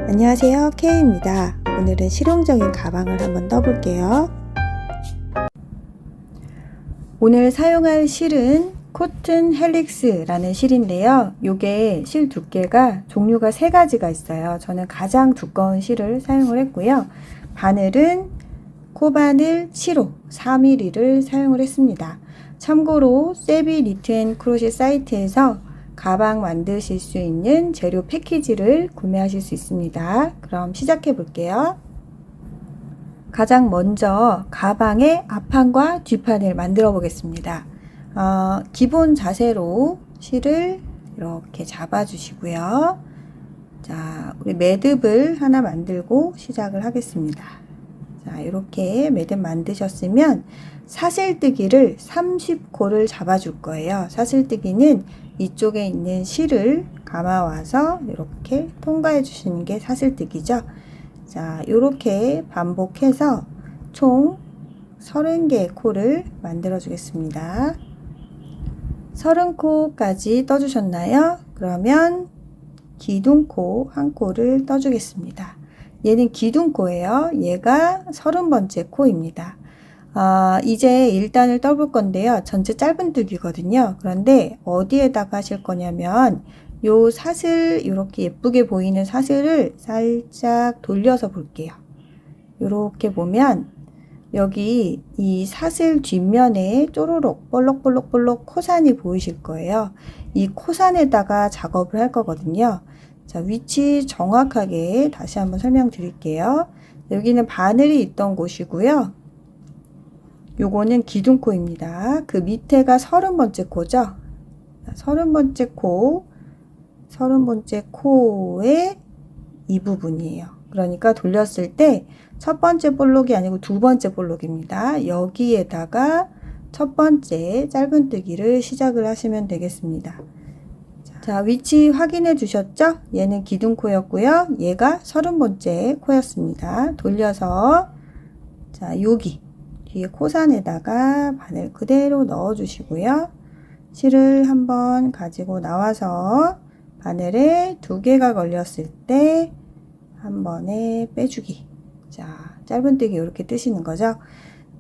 안녕하세요, K입니다. 오늘은 실용적인 가방을 한번 떠볼게요. 오늘 사용할 실은 코튼 헬릭스라는 실인데요. 요게 실 두께가 종류가 3가지가 있어요. 저는 가장 두꺼운 실을 사용을 했고요. 바늘은 코바늘 7호 4mm를 사용을 했습니다. 참고로 세비 니트 앤 크로셰 사이트에서 가방 만드실 수 있는 재료 패키지를 구매하실 수 있습니다. 그럼 시작해 볼게요. 가장 먼저 가방의 앞판과 뒷판을 만들어 보겠습니다. 기본 자세로 실을 이렇게 잡아 주시고요. 자, 우리 매듭을 하나 만들고 시작을 하겠습니다. 자, 이렇게 매듭 만드셨으면 사슬뜨기를 30코를 잡아 줄 거예요. 사슬뜨기는 이쪽에 있는 실을 감아와서 이렇게 통과해 주시는 게 사슬뜨기죠. 자, 이렇게 반복해서 총 30개의 코를 만들어 주겠습니다. 30코까지 떠주셨나요? 그러면 기둥코 한 코를 떠주겠습니다. 얘는 기둥코예요. 얘가 30번째 코입니다. 이제 1단을 떠볼 건데요. 전체 짧은뜨기거든요. 그런데 어디에다가 하실 거냐면 요 사슬, 이렇게 예쁘게 보이는 사슬을 살짝 돌려서 볼게요. 이렇게 보면 여기 이 사슬 뒷면에 쪼로록 볼록볼록볼록 코산이 보이실 거예요. 이 코산에다가 작업을 할 거거든요. 자, 위치 정확하게 다시 한번 설명드릴게요. 여기는 바늘이 있던 곳이고요. 요거는 기둥코입니다. 그 밑에가 30번째 코죠. 30번째 코, 30번째 코의 이 부분이에요. 그러니까 돌렸을 때 첫 번째 볼록이 아니고 두 번째 볼록입니다. 여기에다가 첫 번째 짧은뜨기를 시작을 하시면 되겠습니다. 자, 위치 확인해 주셨죠? 얘는 기둥코였고요. 얘가 30번째 코였습니다. 돌려서 자, 여기 뒤에 코산에다가 바늘 그대로 넣어 주시고요. 실을 한번 가지고 나와서 바늘에 2개가 걸렸을 때 한 번에 빼주기. 자, 짧은뜨기 이렇게 뜨시는 거죠.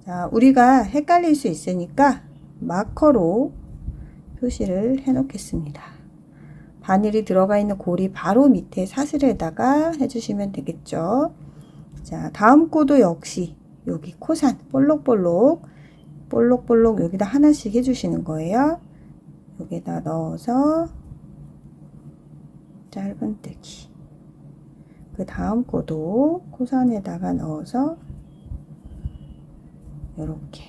자, 우리가 헷갈릴 수 있으니까 마커로 표시를 해 놓겠습니다. 바늘이 들어가 있는 고리 바로 밑에 사슬에다가 해주시면 되겠죠. 자, 다음 코도 역시 여기 코산 볼록볼록 여기다 하나씩 해주시는 거예요. 여기다 넣어서 짧은뜨기. 그 다음 코도 코산에다가 넣어서 이렇게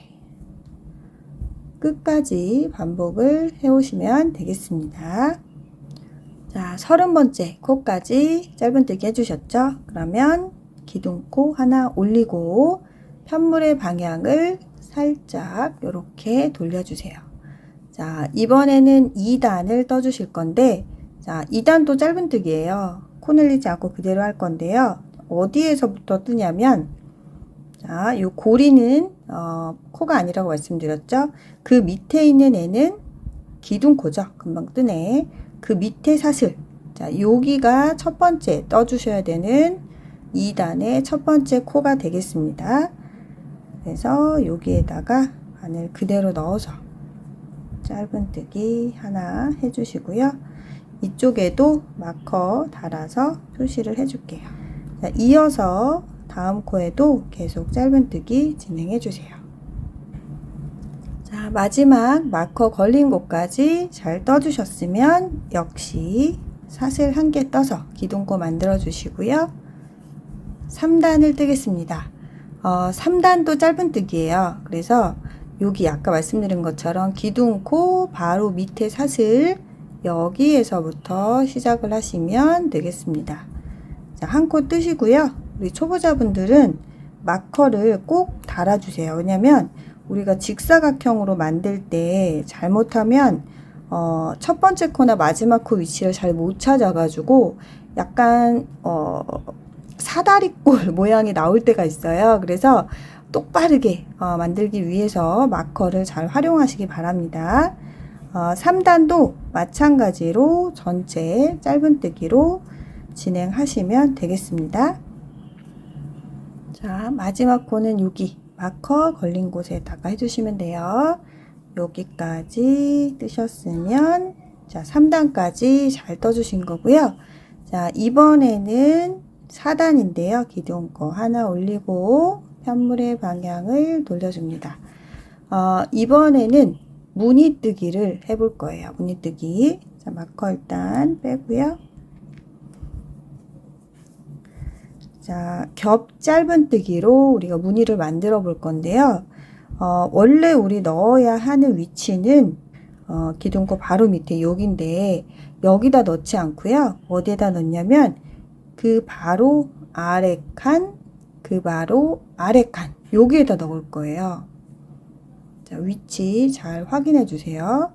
끝까지 반복을 해 오시면 되겠습니다. 자, 30번째 코까지 짧은뜨기 해주셨죠? 그러면 기둥코 하나 올리고 편물의 방향을 살짝 이렇게 돌려주세요. 자, 이번에는 2단을 떠주실 건데, 자, 2단도 짧은뜨기예요. 코 늘리지 않고 그대로 할 건데요. 어디에서부터 뜨냐면, 자, 요 고리는 코가 아니라고 말씀드렸죠? 그 밑에 있는 애는 기둥코죠. 금방 뜨네. 그 밑에 사슬. 자, 여기가 첫 번째 떠주셔야 되는 2단의 첫 번째 코가 되겠습니다. 그래서 여기에다가 바늘 그대로 넣어서 짧은뜨기 하나 해주시고요. 이쪽에도 마커 달아서 표시를 해줄게요. 자, 이어서 다음 코에도 계속 짧은뜨기 진행해 주세요. 자, 마지막 마커 걸린 곳까지 잘 떠주셨으면 역시 사슬 1개 떠서 기둥코 만들어 주시고요. 3단을 뜨겠습니다. 3단도 짧은뜨기예요. 그래서 여기 아까 말씀드린 것처럼 기둥코 바로 밑에 사슬 여기에서부터 시작을 하시면 되겠습니다. 자, 한 코 뜨시고요. 우리 초보자분들은 마커를 꼭 달아주세요. 왜냐면 우리가 직사각형으로 만들 때 잘못하면 첫 번째 코나 마지막 코 위치를 잘 못 찾아가지고 약간 사다리꼴 모양이 나올 때가 있어요. 그래서 똑바르게 만들기 위해서 마커를 잘 활용하시기 바랍니다. 3단도 마찬가지로 전체 짧은뜨기로 진행하시면 되겠습니다. 자, 마지막 코는 여기 마커 걸린 곳에다가 해주시면 돼요. 여기까지 뜨셨으면 자, 3단까지 잘 떠주신 거고요. 자, 이번에는 4단인데요. 기둥코 하나 올리고 편물의 방향을 돌려줍니다. 이번에는 무늬뜨기를 해볼 거예요. 무늬뜨기. 자, 마커 일단 빼고요. 자, 겹 짧은뜨기로 우리가 무늬를 만들어 볼 건데요. 원래 우리 넣어야 하는 위치는 기둥코 바로 밑에 여기인데 여기다 넣지 않고요. 어디에다 넣냐면 그 바로 아래 칸, 그 바로 아래 칸 여기에다 넣을 거예요. 자, 위치 잘 확인해 주세요.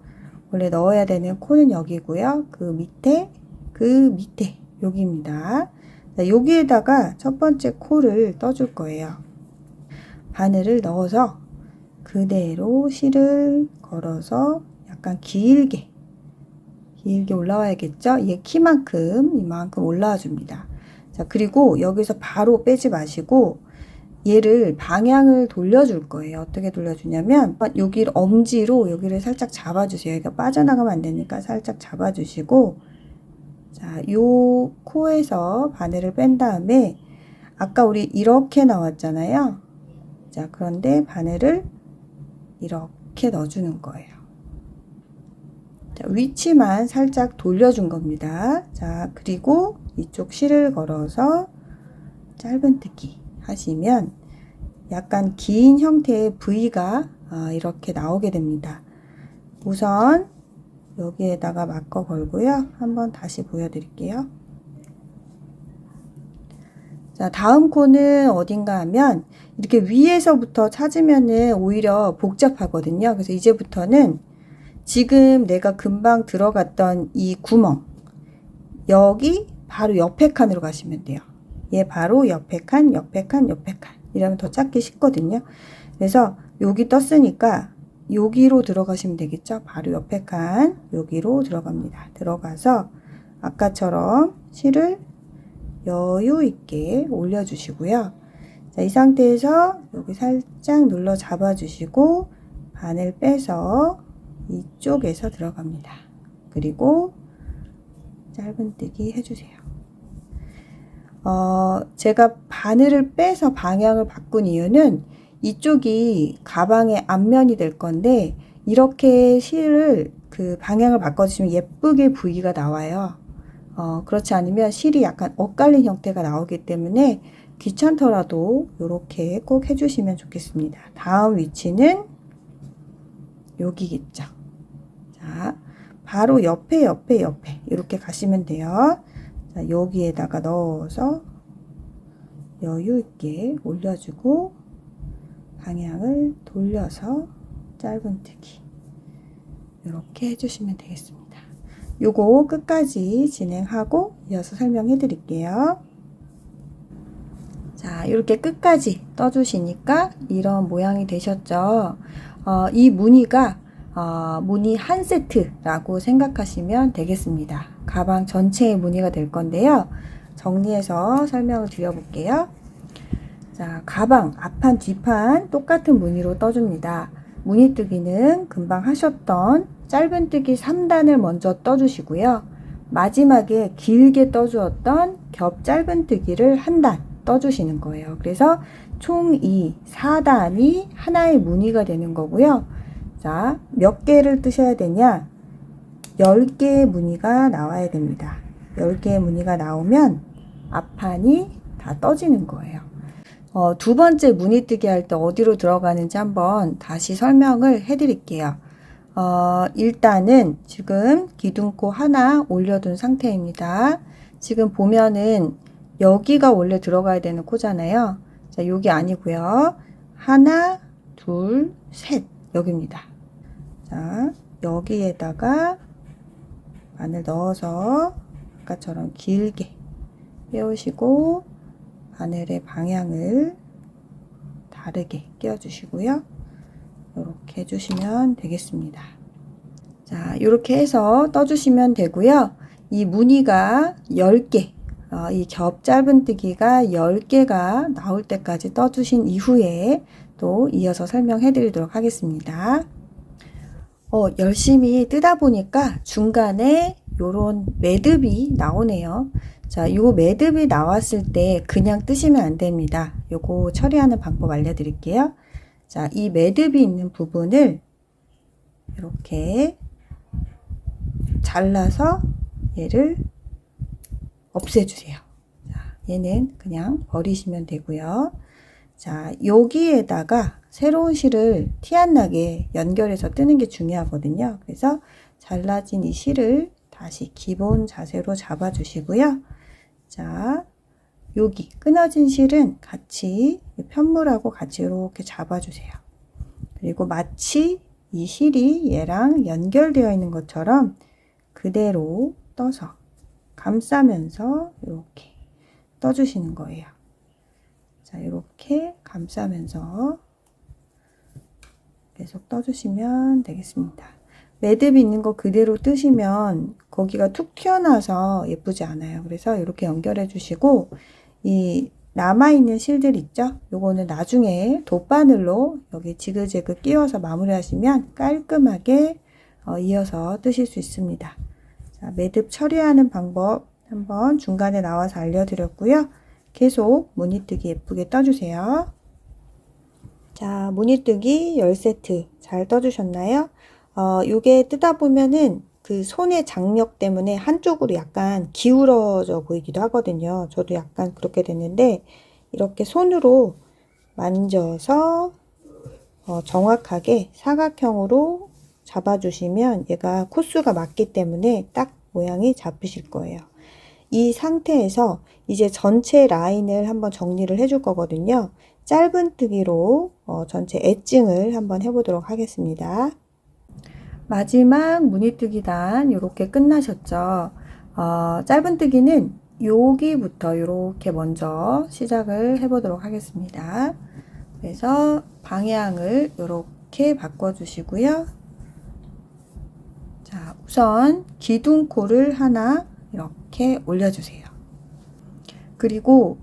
원래 넣어야 되는 코는 여기고요. 그 밑에 여기입니다. 자, 여기에다가 첫 번째 코를 떠줄 거예요. 바늘을 넣어서 그대로 실을 걸어서 약간 길게 올라와야겠죠? 얘 키만큼 이만큼 올라와 줍니다. 자, 그리고 여기서 바로 빼지 마시고 얘를 방향을 돌려줄 거예요. 어떻게 돌려주냐면 여기를 엄지로 여기를 살짝 잡아주세요. 여기가 빠져나가면 안 되니까 살짝 잡아주시고 자, 요 코에서 바늘을 뺀 다음에 아까 우리 이렇게 나왔잖아요. 자, 그런데 바늘을 이렇게 넣어주는 거예요. 자, 위치만 살짝 돌려준 겁니다. 자, 그리고 이쪽 실을 걸어서 짧은뜨기 하시면 약간 긴 형태의 V가 이렇게 나오게 됩니다. 우선 여기에다가 마커 걸고요. 한번 다시 보여드릴게요. 자, 다음 코는 어딘가 하면 이렇게 위에서부터 찾으면은 오히려 복잡하거든요. 그래서 이제부터는 지금 내가 금방 들어갔던 이 구멍 여기 바로 옆에 칸으로 가시면 돼요. 얘 바로 옆에 칸, 옆에 칸, 옆에 칸 이러면 더 찾기 쉽거든요. 그래서 여기 떴으니까 여기로 들어가시면 되겠죠. 바로 옆에 칸 여기로 들어갑니다. 들어가서 아까처럼 실을 여유 있게 올려주시고요. 자, 이 상태에서 여기 살짝 눌러 잡아주시고 바늘 빼서 이쪽에서 들어갑니다. 그리고 짧은뜨기 해주세요. 제가 바늘을 빼서 방향을 바꾼 이유는 이쪽이 가방의 앞면이 될 건데 이렇게 실을 그 방향을 바꿔주시면 예쁘게 V가 나와요. 그렇지 않으면 실이 약간 엇갈린 형태가 나오기 때문에 귀찮더라도 이렇게 꼭 해주시면 좋겠습니다. 다음 위치는 여기겠죠. 자, 바로 옆에 이렇게 가시면 돼요. 자, 여기에다가 넣어서 여유 있게 올려주고 방향을 돌려서 짧은뜨기 이렇게 해주시면 되겠습니다. 요거 끝까지 진행하고 이어서 설명해 드릴게요. 자, 이렇게 끝까지 떠주시니까 이런 모양이 되셨죠. 이 무늬가 무늬 한 세트라고 생각하시면 되겠습니다. 가방 전체의 무늬가 될 건데요. 정리해서 설명을 드려볼게요. 자, 가방 앞판 뒷판 똑같은 무늬로 떠줍니다. 무늬뜨기는 금방 하셨던 짧은뜨기 3단을 먼저 떠주시고요. 마지막에 길게 떠주었던 겹 짧은뜨기를 한 단 떠주시는 거예요. 그래서 총 이 4단이 하나의 무늬가 되는 거고요. 자, 몇 개를 뜨셔야 되냐? 10개의 무늬가 나와야 됩니다. 10개의 무늬가 나오면 앞판이 다 떠지는 거예요. 두 번째 무늬뜨기 할 때 어디로 들어가는지 한번 다시 설명을 해 드릴게요. 일단은 지금 기둥코 하나 올려둔 상태입니다. 지금 보면은 여기가 원래 들어가야 되는 코잖아요. 자, 여기 아니고요. 하나, 둘, 셋 여기입니다. 자, 여기에다가 바늘 넣어서 아까처럼 길게 빼오시고 바늘의 방향을 다르게 끼워주시고요. 이렇게 해주시면 되겠습니다. 자, 이렇게 해서 떠주시면 되고요. 이 무늬가 10개 이 겹 짧은뜨기가 10개가 나올 때까지 떠주신 이후에 또 이어서 설명해 드리도록 하겠습니다. 열심히 뜨다 보니까 중간에 요런 매듭이 나오네요. 자, 요 매듭이 나왔을 때 그냥 뜨시면 안 됩니다. 요거 처리하는 방법 알려드릴게요. 자, 이 매듭이 있는 부분을 이렇게 잘라서 얘를 없애주세요. 자, 얘는 그냥 버리시면 되고요. 자, 여기에다가 새로운 실을 티 안 나게 연결해서 뜨는 게 중요하거든요. 그래서 잘라진 이 실을 다시 기본 자세로 잡아 주시고요. 자, 여기 끊어진 실은 같이 편물하고 같이 이렇게 잡아 주세요. 그리고 마치 이 실이 얘랑 연결되어 있는 것처럼 그대로 떠서 감싸면서 이렇게 떠주시는 거예요. 자, 이렇게 감싸면서 계속 떠주시면 되겠습니다. 매듭이 있는 거 그대로 뜨시면 거기가 툭 튀어나와서 예쁘지 않아요. 그래서 이렇게 연결해 주시고 이 남아있는 실들 있죠? 요거는 나중에 돗바늘로 여기 지그재그 끼워서 마무리 하시면 깔끔하게 이어서 뜨실 수 있습니다. 자, 매듭 처리하는 방법 한번 중간에 나와서 알려드렸고요. 계속 무늬뜨기 예쁘게 떠주세요. 자, 무늬뜨기 10세트 잘 떠주셨나요? 요게 뜨다 보면은 그 손의 장력 때문에 한쪽으로 약간 기울어져 보이기도 하거든요. 저도 약간 그렇게 됐는데 이렇게 손으로 만져서 정확하게 사각형으로 잡아주시면 얘가 코수가 맞기 때문에 딱 모양이 잡히실 거예요. 이 상태에서 이제 전체 라인을 한번 정리를 해줄 거거든요. 짧은뜨기로 전체 엣징을 한번 해보도록 하겠습니다. 마지막 무늬뜨기 단 이렇게 끝나셨죠. 짧은뜨기는 여기부터 이렇게 먼저 시작을 해보도록 하겠습니다. 그래서 방향을 이렇게 바꿔주시고요. 자, 우선 기둥코를 하나 이렇게 올려주세요. 그리고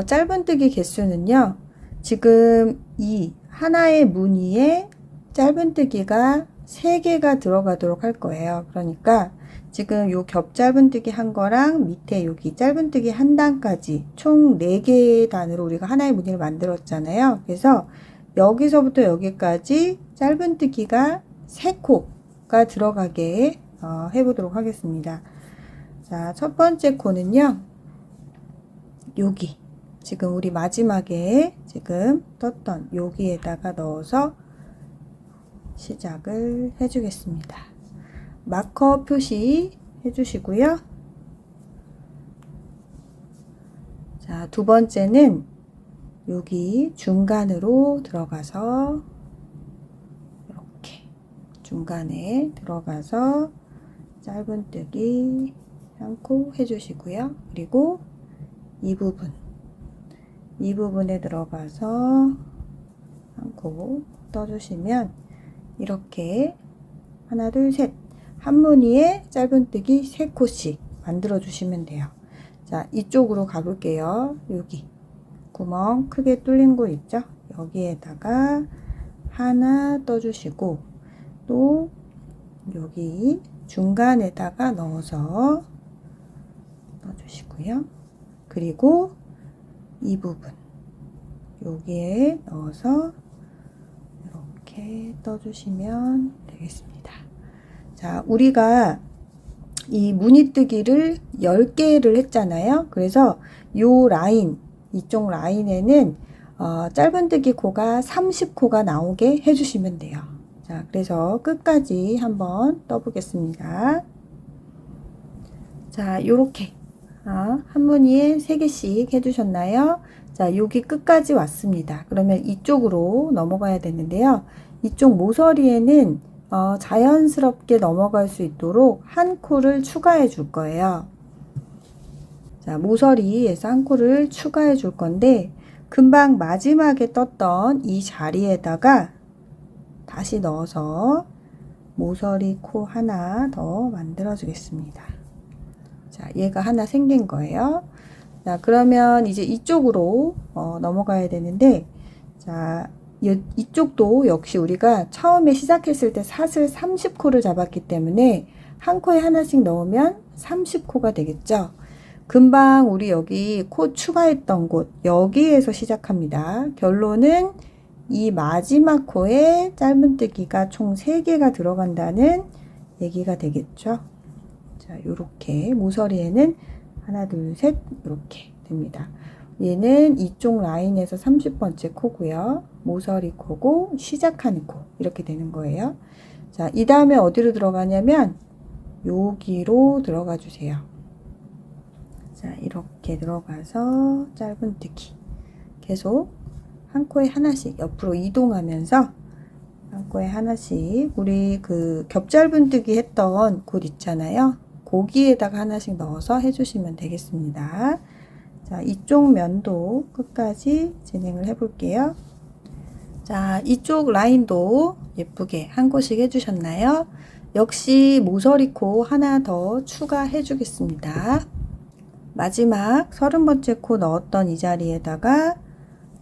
짧은뜨기 개수는요. 지금 이 하나의 무늬에 짧은뜨기가 3개가 들어가도록 할 거예요. 그러니까 지금 요 겹 짧은뜨기 한 거랑 밑에 여기 짧은뜨기 한 단까지 총 4개의 단으로 우리가 하나의 무늬를 만들었잖아요. 그래서 여기서부터 여기까지 짧은뜨기가 3코가 들어가게 해보도록 하겠습니다. 자, 첫 번째 코는요. 여기 지금 우리 마지막에 지금 떴던 여기에다가 넣어서 시작을 해주겠습니다. 마커 표시 해주시고요. 자, 두 번째는 여기 중간으로 들어가서 이렇게 중간에 들어가서 짧은뜨기 한 코 해주시고요. 그리고 이 부분에 들어가서 한 코 떠주시면 이렇게 하나 둘 셋 한 무늬에 짧은뜨기 3코씩 만들어 주시면 돼요. 자, 이쪽으로 가볼게요. 여기 구멍 크게 뚫린 곳 있죠? 여기에다가 하나 떠주시고 또 여기 중간에다가 넣어서 넣어주시고요. 그리고 이 부분 여기에 넣어서 이렇게 떠주시면 되겠습니다. 자, 우리가 이 무늬뜨기를 10개를 했잖아요. 그래서 요 라인, 이쪽 라인에는 짧은뜨기 코가 30코가 나오게 해주시면 돼요. 자, 그래서 끝까지 한번 떠보겠습니다. 자, 요렇게 한 무늬에 3개씩 해주셨나요? 자, 여기 끝까지 왔습니다. 그러면 이쪽으로 넘어가야 되는데요. 이쪽 모서리에는 자연스럽게 넘어갈 수 있도록 한 코를 추가해 줄 거예요. 자, 모서리에서 한 코를 추가해 줄 건데 금방 마지막에 떴던 이 자리에다가 다시 넣어서 모서리 코 하나 더 만들어 주겠습니다. 자, 얘가 하나 생긴 거예요. 자, 그러면 이제 이쪽으로 넘어가야 되는데, 자, 이쪽도 역시 우리가 처음에 시작했을 때 사슬 30코를 잡았기 때문에 한 코에 하나씩 넣으면 30코가 되겠죠. 금방 우리 여기 코 추가했던 곳, 여기에서 시작합니다. 결론은 이 마지막 코에 짧은뜨기가 총 3개가 들어간다는 얘기가 되겠죠. 자, 요렇게 모서리에는 하나, 둘, 셋 이렇게 됩니다. 얘는 이쪽 라인에서 30번째 코고요. 모서리 코고 시작하는 코 이렇게 되는 거예요. 자, 이 다음에 어디로 들어가냐면 여기로 들어가 주세요. 자, 이렇게 들어가서 짧은뜨기 계속 한 코에 하나씩 옆으로 이동하면서 한 코에 하나씩 우리 그 겹짧은뜨기 했던 곳 있잖아요. 거기에다가 하나씩 넣어서 해주시면 되겠습니다. 자, 이쪽 면도 끝까지 진행을 해 볼게요. 자, 이쪽 라인도 예쁘게 한 코씩 해주셨나요? 역시 모서리코 하나 더 추가해 주겠습니다. 마지막 30번째 코 넣었던 이 자리에다가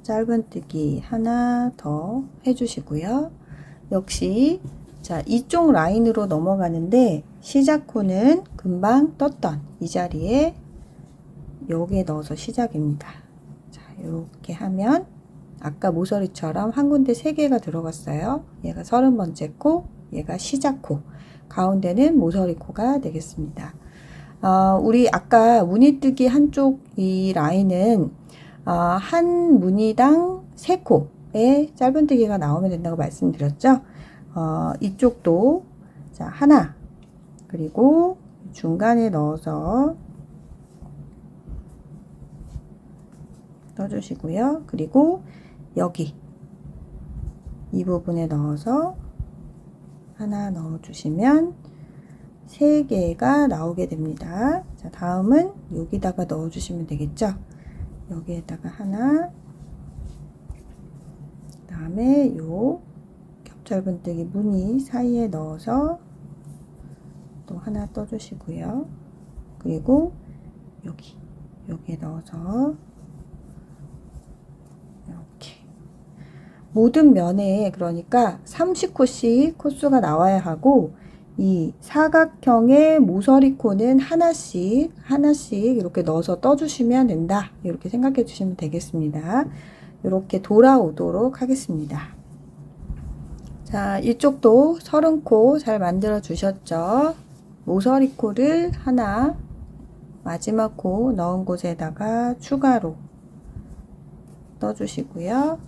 짧은뜨기 하나 더 해주시고요. 역시 자, 이쪽 라인으로 넘어가는데 시작 코는 금방 떴던 이 자리에 여기에 넣어서 시작입니다. 자, 이렇게 하면 아까 모서리처럼 한 군데 3개가 들어갔어요. 얘가 30번째 코, 얘가 시작 코, 가운데는 모서리 코가 되겠습니다. 우리 아까 무늬뜨기 한쪽 이 라인은 한 무늬당 3코의 짧은뜨기가 나오면 된다고 말씀드렸죠. 이쪽도 자, 하나, 그리고 중간에 넣어서 떠주시고요. 그리고 여기 이 부분에 넣어서 하나 넣어주시면 3개가 나오게 됩니다. 자, 다음은 여기다가 넣어주시면 되겠죠. 여기에다가 하나, 그 다음에 요 겹짧은뜨기 무늬 사이에 넣어서 또 하나 떠주시고요. 그리고 여기에 넣어서 이렇게 모든 면에 그러니까 30코씩 코수가 나와야 하고 이 사각형의 모서리 코는 하나씩 이렇게 넣어서 떠주시면 된다. 이렇게 생각해 주시면 되겠습니다. 이렇게 돌아오도록 하겠습니다. 자, 이쪽도 30코 잘 만들어 주셨죠? 모서리 코를 하나, 마지막 코 넣은 곳에다가 추가로 떠주시고요.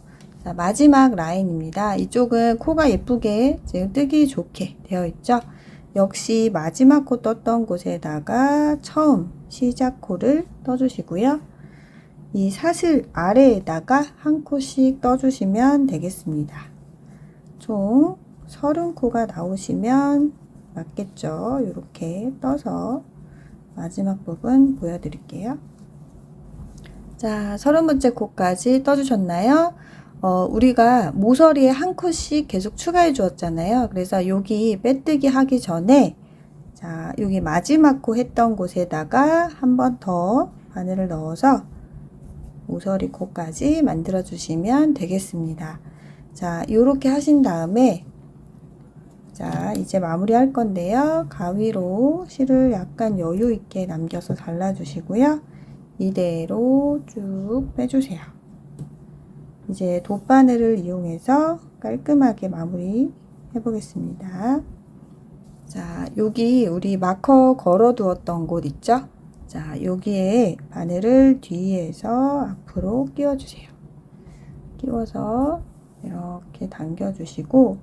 자, 마지막 라인입니다. 이쪽은 코가 예쁘게 지금 뜨기 좋게 되어 있죠? 역시 마지막 코 떴던 곳에다가 처음 시작 코를 떠주시고요. 이 사슬 아래에다가 한 코씩 떠주시면 되겠습니다. 총 30코가 나오시면 맞겠죠? 이렇게 떠서 마지막 부분 보여드릴게요. 자, 30번째 코까지 떠주셨나요? 우리가 모서리에 한 코씩 계속 추가해 주었잖아요. 그래서 여기 빼뜨기 하기 전에 자, 여기 마지막 코 했던 곳에다가 한 번 더 바늘을 넣어서 모서리 코까지 만들어 주시면 되겠습니다. 자, 이렇게 하신 다음에 자, 이제 마무리 할 건데요. 가위로 실을 약간 여유 있게 남겨서 잘라 주시고요. 이대로 쭉 빼주세요. 이제 돗바늘을 이용해서 깔끔하게 마무리 해보겠습니다. 자, 여기 우리 마커 걸어 두었던 곳 있죠? 자, 여기에 바늘을 뒤에서 앞으로 끼워 주세요. 끼워서 이렇게 당겨 주시고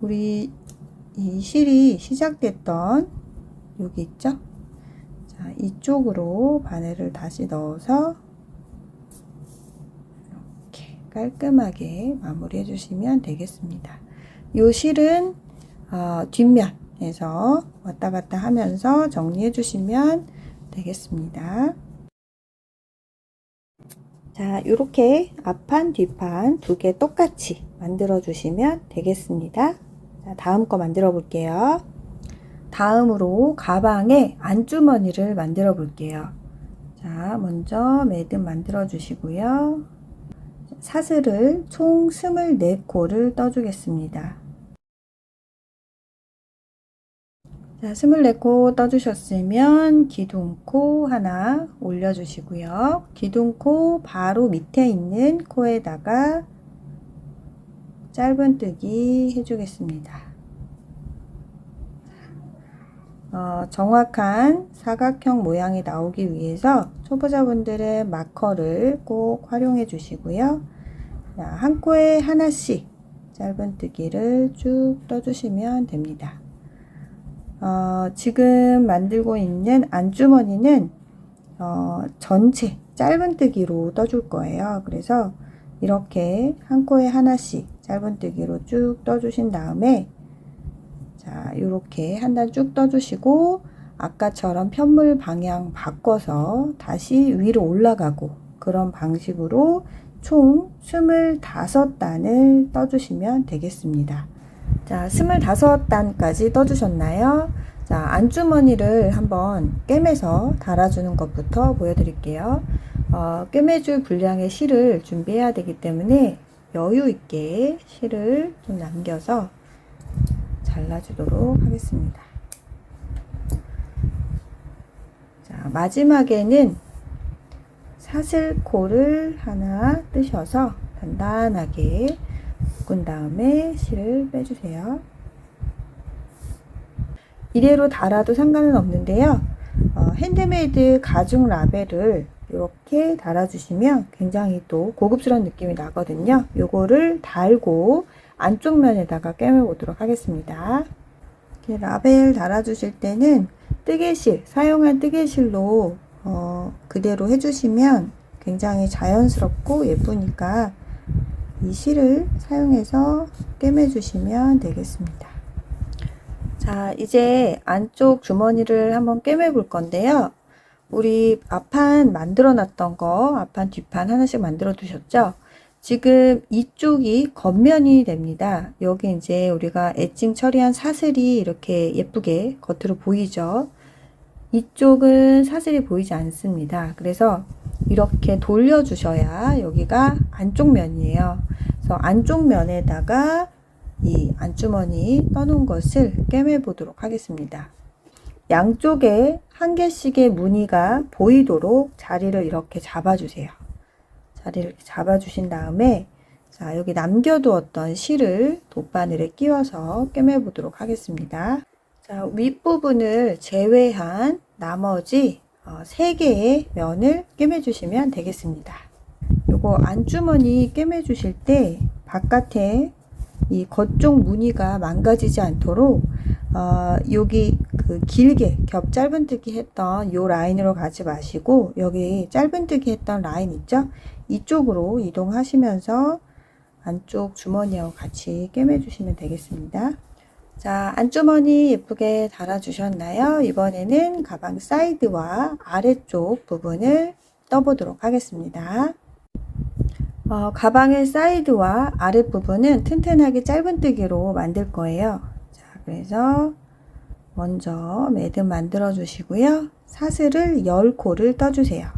우리 이 실이 시작됐던 여기 있죠? 자, 이쪽으로 바늘을 다시 넣어서 이렇게 깔끔하게 마무리 해주시면 되겠습니다. 이 실은 뒷면에서 왔다 갔다 하면서 정리해 주시면 되겠습니다. 자, 이렇게 앞판, 뒷판 두 개 똑같이 만들어 주시면 되겠습니다. 자, 다음 거 만들어 볼게요. 다음으로 가방에 안주머니를 만들어 볼게요. 자, 먼저 매듭 만들어 주시고요. 사슬을 총 24코를 떠주겠습니다. 자, 24코 떠주셨으면 기둥코 하나 올려주시고요. 기둥코 바로 밑에 있는 코에다가 짧은뜨기 해주겠습니다. 정확한 사각형 모양이 나오기 위해서 초보자분들은 마커를 꼭 활용해 주시고요. 자, 한 코에 하나씩 짧은뜨기를 쭉 떠주시면 됩니다. 지금 만들고 있는 안주머니는 전체 짧은뜨기로 떠줄 거예요. 그래서 이렇게 한 코에 하나씩 짧은뜨기로 쭉 떠주신 다음에 자, 이렇게 한 단 쭉 떠주시고 아까처럼 편물 방향 바꿔서 다시 위로 올라가고 그런 방식으로 총 25단을 떠주시면 되겠습니다. 자, 25단까지 떠주셨나요? 자, 안주머니를 한번 꿰매서 달아주는 것부터 보여드릴게요. 꿰매줄 분량의 실을 준비해야 되기 때문에 여유 있게 실을 좀 남겨서 잘라주도록 하겠습니다. 자, 마지막에는 사슬코를 하나 뜨셔서 단단하게 묶은 다음에 실을 빼주세요. 이대로 달아도 상관은 없는데요. 핸드메이드 가죽 라벨을 이렇게 달아주시면 굉장히 또 고급스러운 느낌이 나거든요. 요거를 달고 안쪽 면에다가 꿰매 보도록 하겠습니다. 이렇게 라벨 달아주실 때는 뜨개실, 사용한 뜨개실로 그대로 해주시면 굉장히 자연스럽고 예쁘니까 이 실을 사용해서 꿰매 주시면 되겠습니다. 자, 이제 안쪽 주머니를 한번 꿰매 볼 건데요. 우리 앞판 만들어 놨던 거, 앞판 뒷판 하나씩 만들어 두셨죠? 지금 이쪽이 겉면이 됩니다. 여기 이제 우리가 엣징 처리한 사슬이 이렇게 예쁘게 겉으로 보이죠? 이쪽은 사슬이 보이지 않습니다. 그래서 이렇게 돌려 주셔야 여기가 안쪽 면이에요. 그래서 안쪽 면에다가 이 안주머니 떠놓은 것을 꿰매 보도록 하겠습니다. 양쪽에 한 개씩의 무늬가 보이도록 자리를 이렇게 잡아주세요. 자리를 이렇게 잡아주신 다음에 자, 여기 남겨두었던 실을 돗바늘에 끼워서 꿰매 보도록 하겠습니다. 자, 윗부분을 제외한 나머지 3개의 면을 꿰매 주시면 되겠습니다. 요거 안주머니 꿰매 주실 때 바깥에 이 겉쪽 무늬가 망가지지 않도록 여기 그 길게 겹 짧은뜨기 했던 요 라인으로 가지 마시고 여기 짧은뜨기 했던 라인 있죠? 이쪽으로 이동하시면서 안쪽 주머니하고 같이 꿰매 주시면 되겠습니다. 자, 안주머니 예쁘게 달아주셨나요? 이번에는 가방 사이드와 아래쪽 부분을 떠보도록 하겠습니다. 가방의 사이드와 아랫부분은 튼튼하게 짧은뜨기로 만들 거예요. 자, 그래서 먼저 매듭 만들어 주시고요. 사슬을 10코를 떠주세요.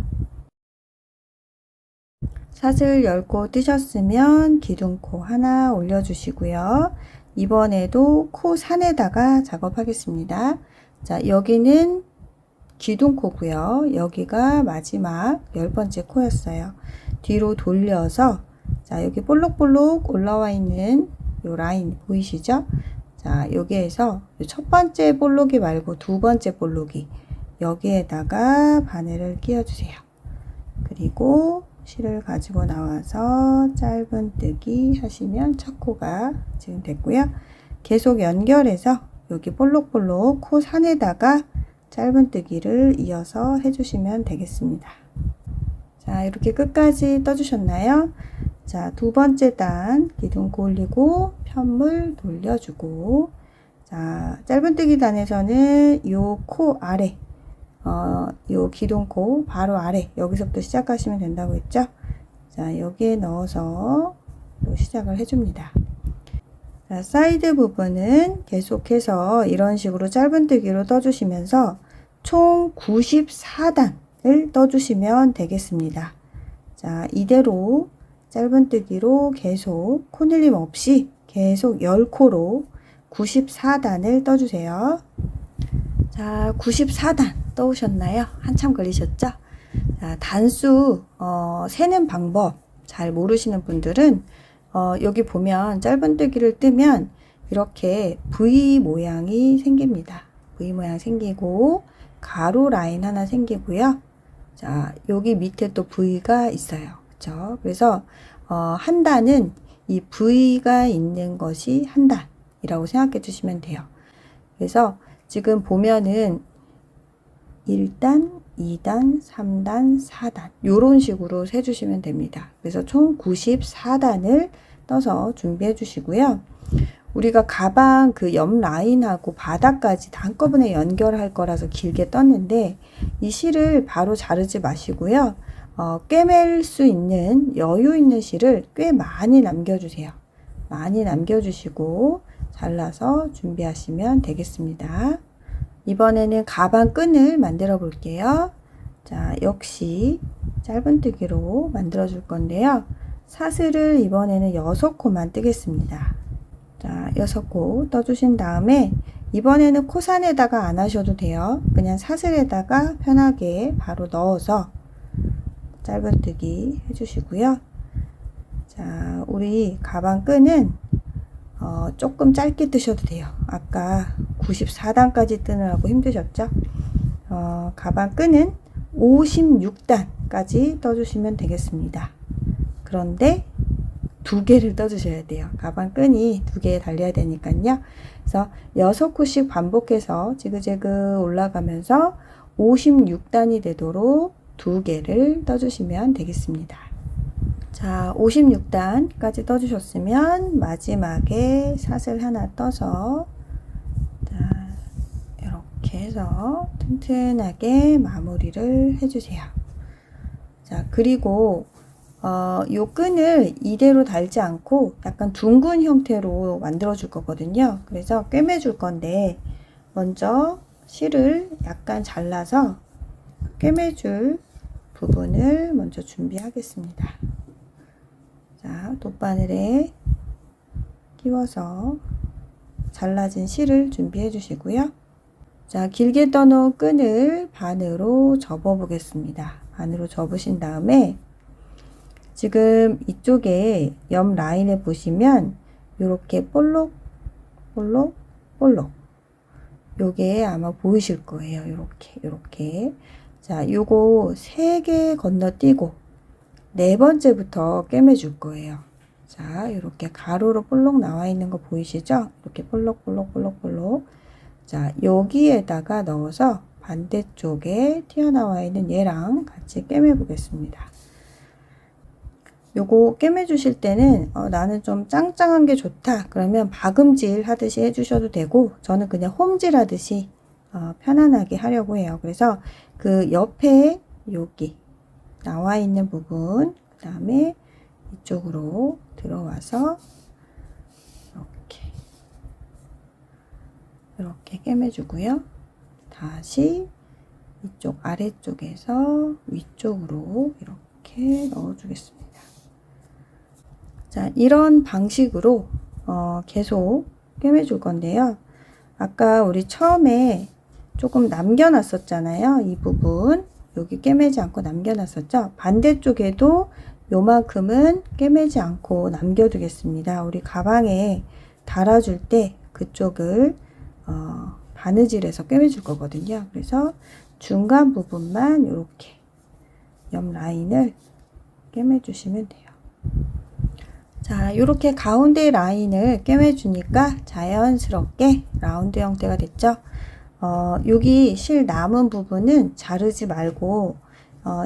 사슬 10코 뜨셨으면 기둥코 하나 올려주시고요. 이번에도 코 산에다가 작업하겠습니다. 자, 여기는 기둥코고요. 여기가 마지막 10번째 코였어요. 뒤로 돌려서 자, 여기 볼록볼록 올라와 있는 요 라인 보이시죠? 자, 여기에서 첫 번째 볼록이 말고 두 번째 볼록이 여기에다가 바늘을 끼워주세요. 그리고 실을 가지고 나와서 짧은뜨기 하시면 첫 코가 지금 됐고요. 계속 연결해서 여기 볼록볼록 코 산에다가 짧은뜨기를 이어서 해주시면 되겠습니다. 자, 이렇게 끝까지 떠주셨나요? 자, 두 번째 단 기둥코 올리고 편물 돌려주고 자, 짧은뜨기 단에서는 요 코 아래 요 기둥코 바로 아래 여기서부터 시작하시면 된다고 했죠? 자, 여기에 넣어서 또 시작을 해줍니다. 자, 사이드 부분은 계속해서 이런 식으로 짧은뜨기로 떠주시면서 총 94단 떠주시면 되겠습니다. 자, 이대로 짧은뜨기로 계속 코늘림 없이 계속 10코로 94단을 떠주세요. 자, 94단 떠오셨나요? 한참 걸리셨죠? 자, 단수 세는 방법 잘 모르시는 분들은 여기 보면 짧은뜨기를 뜨면 이렇게 V 모양이 생깁니다. V 모양 생기고 가로 라인 하나 생기고요. 자, 여기 밑에 또 V가 있어요. 그렇죠? 그래서 한 단은 이 V가 있는 것이 한 단이라고 생각해 주시면 돼요. 그래서 지금 보면은 1단, 2단, 3단, 4단 이런 식으로 세주시면 됩니다. 그래서 총 94단을 떠서 준비해 주시고요. 우리가 가방 그 옆 라인하고 바닥까지 다 한꺼번에 연결할 거라서 길게 떴는데 이 실을 바로 자르지 마시고요. 꿰맬 수 있는 여유 있는 실을 꽤 많이 남겨주세요. 많이 남겨주시고 잘라서 준비하시면 되겠습니다. 이번에는 가방 끈을 만들어 볼게요. 자, 역시 짧은뜨기로 만들어 줄 건데요. 사슬을 이번에는 6코만 뜨겠습니다. 자, 6코 떠주신 다음에 이번에는 코산에다가 안 하셔도 돼요. 그냥 사슬에다가 편하게 바로 넣어서 짧은뜨기 해주시고요. 자, 우리 가방 끈은 조금 짧게 뜨셔도 돼요. 아까 94단까지 뜨느라고 힘드셨죠? 가방 끈은 56단까지 떠주시면 되겠습니다. 그런데 2개를 떠주셔야 돼요. 가방 끈이 2개 달려야 되니까요. 그래서 6코씩 반복해서 지그재그 올라가면서 56단이 되도록 2개를 떠주시면 되겠습니다. 자, 56단까지 떠주셨으면 마지막에 사슬 하나 떠서 자, 이렇게 해서 튼튼하게 마무리를 해주세요. 자, 그리고 요 끈을 이대로 달지 않고 약간 둥근 형태로 만들어 줄 거거든요. 그래서 꿰매 줄 건데 먼저 실을 약간 잘라서 꿰매 줄 부분을 먼저 준비하겠습니다. 자, 돗바늘에 끼워서 잘라진 실을 준비해 주시고요. 자, 길게 떠놓은 끈을 반으로 접어 보겠습니다. 반으로 접으신 다음에 지금 이쪽에 옆 라인에 보시면 이렇게 볼록 볼록 볼록 요게 아마 보이실 거예요. 요렇게 자, 요거 3개 건너뛰고 4번째부터 꿰매 줄 거예요. 자, 이렇게 가로로 볼록 나와 있는 거 보이시죠? 이렇게 볼록 볼록 볼록 볼록. 자, 여기에다가 넣어서 반대쪽에 튀어나와 있는 얘랑 같이 꿰매 보겠습니다. 요거 꿰매 주실 때는 나는 좀 짱짱한 게 좋다 그러면 박음질 하듯이 해주셔도 되고 저는 그냥 홈질 하듯이 편안하게 하려고 해요. 그래서 그 옆에 여기 나와 있는 부분 그 다음에 이쪽으로 들어와서 이렇게 꿰매 주고요. 다시 이쪽 아래쪽에서 위쪽으로 이렇게 넣어 주겠습니다. 자, 이런 방식으로 계속 꿰매 줄 건데요. 아까 우리 처음에 조금 남겨 놨었잖아요. 이 부분 여기 꿰매지 않고 남겨 놨었죠. 반대쪽에도 요만큼은 꿰매지 않고 남겨 두겠습니다. 우리 가방에 달아줄 때 그쪽을 바느질해서 꿰매 줄 거거든요. 그래서 중간 부분만 이렇게 옆 라인을 꿰매 주시면 돼요. 자, 이렇게 가운데 라인을 꿰매 주니까 자연스럽게 라운드 형태가 됐죠. 여기 실 남은 부분은 자르지 말고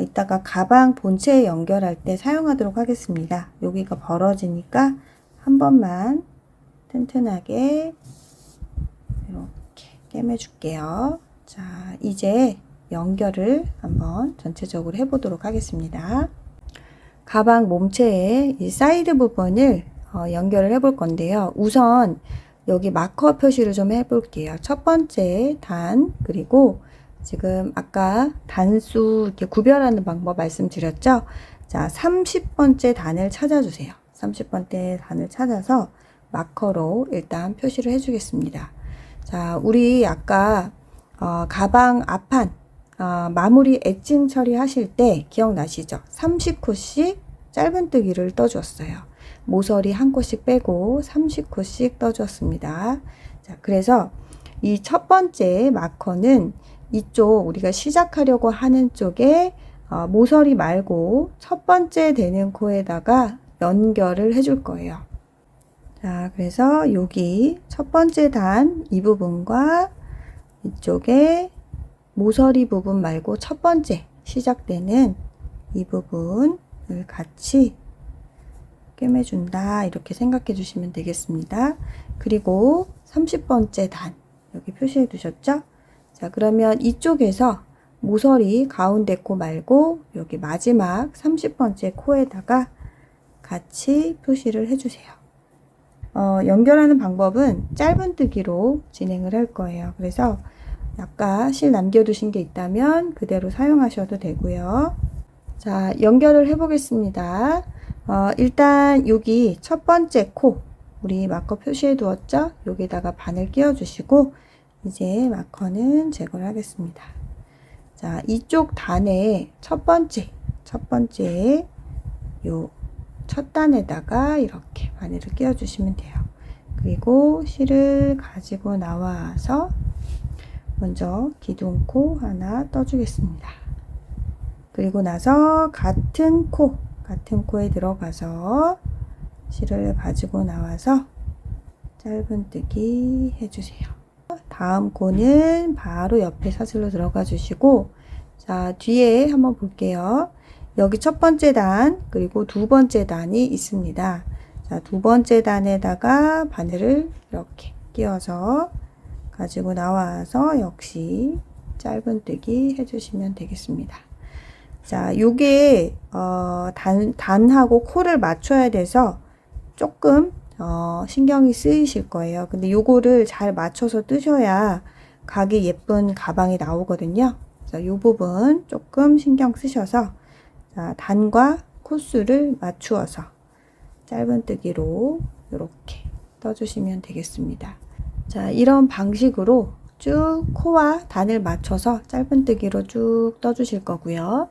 이따가 가방 본체에 연결할 때 사용하도록 하겠습니다. 여기가 벌어지니까 한 번만 튼튼하게 이렇게 꿰매 줄게요. 자, 이제 연결을 한번 전체적으로 해보도록 하겠습니다. 가방 몸체의 이 사이드 부분을 연결을 해볼 건데요. 우선 여기 마커 표시를 좀 해볼게요. 첫 번째 단, 그리고 지금 아까 단수 이렇게 구별하는 방법 말씀드렸죠? 자, 30번째 단을 찾아주세요. 30번째 단을 찾아서 마커로 일단 표시를 해주겠습니다. 자, 우리 아까 가방 앞판 마무리 엣징 처리하실 때 기억나시죠? 30코씩 짧은뜨기를 떠주었어요. 모서리 한 코씩 빼고 30코씩 떠주었습니다. 자, 그래서 이 첫 번째 마커는 이쪽 우리가 시작하려고 하는 쪽에 모서리 말고 첫 번째 되는 코에다가 연결을 해줄 거예요. 자, 그래서 여기 첫 번째 단 이 부분과 이쪽에 모서리 부분 말고 첫 번째 시작되는 이 부분을 같이 꿰매준다 이렇게 생각해 주시면 되겠습니다. 그리고 30번째 단 여기 표시해 두셨죠? 자, 그러면 이쪽에서 모서리 가운데 코 말고 여기 마지막 30번째 코에다가 같이 표시를 해주세요. 연결하는 방법은 짧은뜨기로 진행을 할 거예요. 그래서 아까 실 남겨두신 게 있다면 그대로 사용하셔도 되고요. 자, 연결을 해보겠습니다. 일단 여기 첫 번째 코 우리 마커 표시해 두었죠? 여기다가 바늘 끼워 주시고 이제 마커는 제거를 하겠습니다. 자, 이쪽 단에 첫 번째 요 첫 단에다가 이렇게 바늘을 끼워 주시면 돼요. 그리고 실을 가지고 나와서 먼저 기둥코 하나 떠주겠습니다. 그리고 나서 같은 코에 들어가서 실을 가지고 나와서 짧은뜨기 해주세요. 다음 코는 바로 옆에 사슬로 들어가 주시고, 자, 뒤에 한번 볼게요. 여기 첫 번째 단 그리고 두 번째 단이 있습니다. 자, 두 번째 단에다가 바늘을 이렇게 끼워서 가지고 나와서 역시 짧은뜨기 해주시면 되겠습니다. 자, 요게 단하고 코를 맞춰야 돼서 조금 신경이 쓰이실 거예요. 근데 요거를 잘 맞춰서 뜨셔야 각이 예쁜 가방이 나오거든요. 그래서 요 부분 조금 신경 쓰셔서 자, 단과 코수를 맞추어서 짧은뜨기로 이렇게 떠주시면 되겠습니다. 자, 이런 방식으로 쭉 코와 단을 맞춰서 짧은뜨기로 쭉 떠주실 거고요.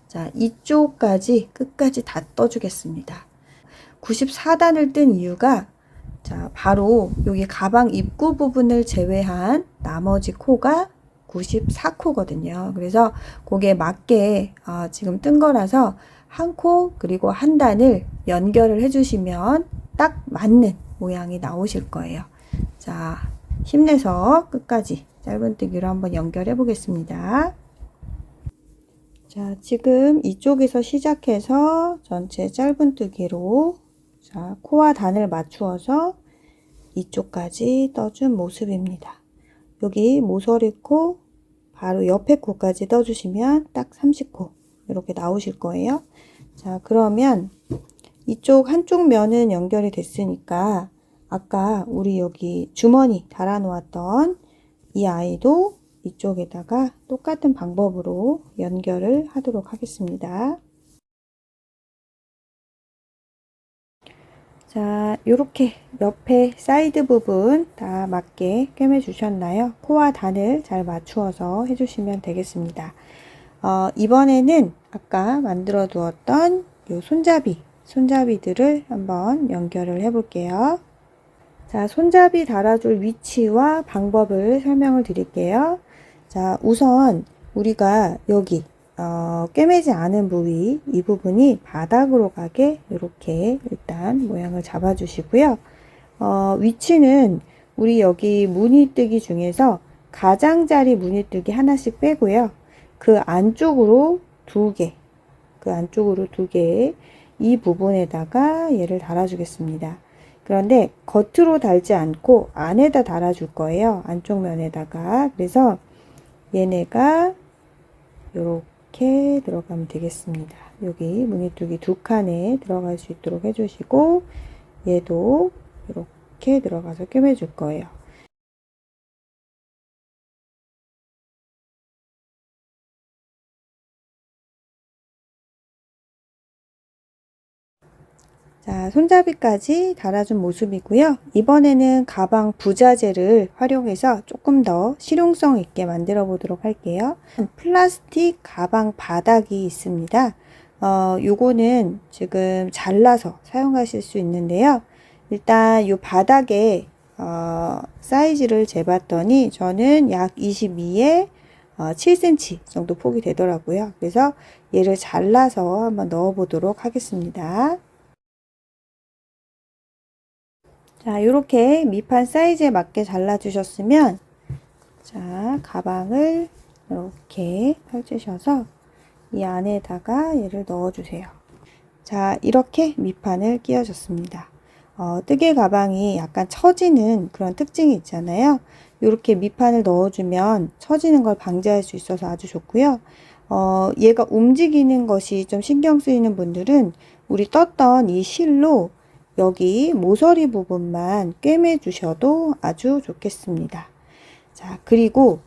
자, 이쪽까지 끝까지 다 떠주겠습니다. 94단을 뜬 이유가 자, 바로 여기 가방 입구 부분을 제외한 나머지 코가 94코거든요. 그래서 거기에 맞게 지금 뜬 거라서 한 코 그리고 한 단을 연결을 해주시면 딱 맞는 모양이 나오실 거예요. 자, 힘내서 끝까지 짧은뜨기로 한번 연결해 보겠습니다. 자, 지금 이쪽에서 시작해서 전체 짧은뜨기로 자, 코와 단을 맞추어서 이쪽까지 떠준 모습입니다. 여기 모서리 코 바로 옆에 코까지 떠주시면 딱 30코 이렇게 나오실 거예요. 자, 그러면 이쪽 한쪽 면은 연결이 됐으니까 아까 우리 여기 주머니 달아 놓았던 이 아이도 이쪽에다가 똑같은 방법으로 연결을 하도록 하겠습니다. 자, 요렇게 옆에 사이드 부분 다 맞게 꿰매 주셨나요? 코와 단을 잘 맞추어서 해주시면 되겠습니다. 이번에는 아까 만들어 두었던 요 손잡이들을 한번 연결을 해 볼게요. 자, 손잡이 달아줄 위치와 방법을 설명을 드릴게요. 자, 우선 우리가 여기 꿰매지 않은 부위 이 부분이 바닥으로 가게 이렇게 일단 모양을 잡아 주시고요. 위치는 우리 여기 무늬뜨기 중에서 가장자리 무늬뜨기 하나씩 빼고요. 그 안쪽으로 두 개 이 부분에다가 얘를 달아 주겠습니다. 그런데 겉으로 달지 않고 안에다 달아 줄 거예요. 안쪽 면에다가. 그래서 얘네가 이렇게 들어가면 되겠습니다. 여기 무늬뜨기 두 칸에 들어갈 수 있도록 해주시고 얘도 이렇게 들어가서 꿰매 줄 거예요. 자, 손잡이까지 달아준 모습이고요. 이번에는 가방 부자재를 활용해서 조금 더 실용성 있게 만들어 보도록 할게요. 플라스틱 가방 바닥이 있습니다. 요거는 지금 잘라서 사용하실 수 있는데요. 일단 요 바닥에 사이즈를 재봤더니 저는 약 22에 7cm 정도 폭이 되더라고요. 그래서 얘를 잘라서 한번 넣어 보도록 하겠습니다. 자, 요렇게 밑판 사이즈에 맞게 잘라 주셨으면, 자, 가방을 이렇게 펼치셔서 이 안에다가 얘를 넣어 주세요. 자, 이렇게 밑판을 끼워줬습니다. 뜨개 가방이 약간 처지는 그런 특징이 있잖아요. 이렇게 밑판을 넣어주면 처지는 걸 방지할 수 있어서 아주 좋고요. 얘가 움직이는 것이 좀 신경 쓰이는 분들은 우리 떴던 이 실로 여기 모서리 부분만 꿰매 주셔도 아주 좋겠습니다. 자, 그리고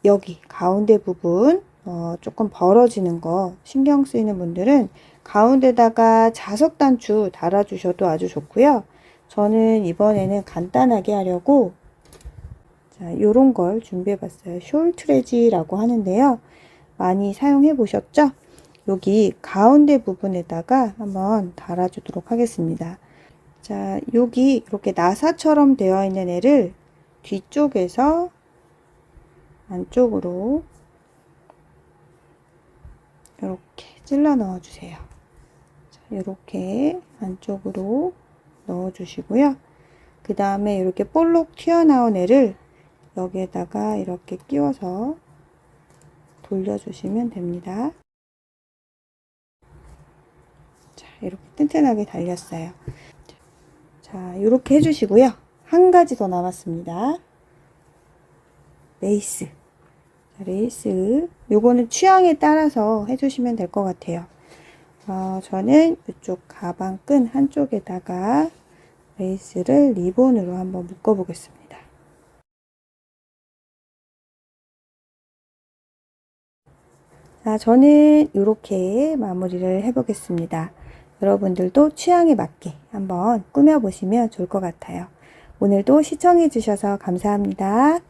여기 가운데 부분 조금 벌어지는 거 신경 쓰이는 분들은 가운데다가 자석 단추 달아 주셔도 아주 좋고요. 저는 이번에는 간단하게 하려고 자, 요런 걸 준비해 봤어요. 숄트레지라고 하는데요. 많이 사용해 보셨죠? 여기 가운데 부분에다가 한번 달아 주도록 하겠습니다. 자, 여기 이렇게 나사처럼 되어 있는 애를 뒤쪽에서 안쪽으로 이렇게 찔러 넣어 주세요. 자, 이렇게 안쪽으로 넣어 주시고요. 그 다음에 이렇게 볼록 튀어나온 애를 여기에다가 이렇게 끼워서 돌려주시면 됩니다. 자, 이렇게 튼튼하게 달렸어요. 자, 이렇게 해주시고요. 한 가지 더 남았습니다. 레이스. 자, 레이스. 요거는 취향에 따라서 해주시면 될 것 같아요. 저는 이쪽 가방끈 한쪽에다가 레이스를 리본으로 한번 묶어 보겠습니다. 자, 저는 이렇게 마무리를 해 보겠습니다. 여러분들도 취향에 맞게 한번 꾸며 보시면 좋을 것 같아요. 오늘도 시청해 주셔서 감사합니다.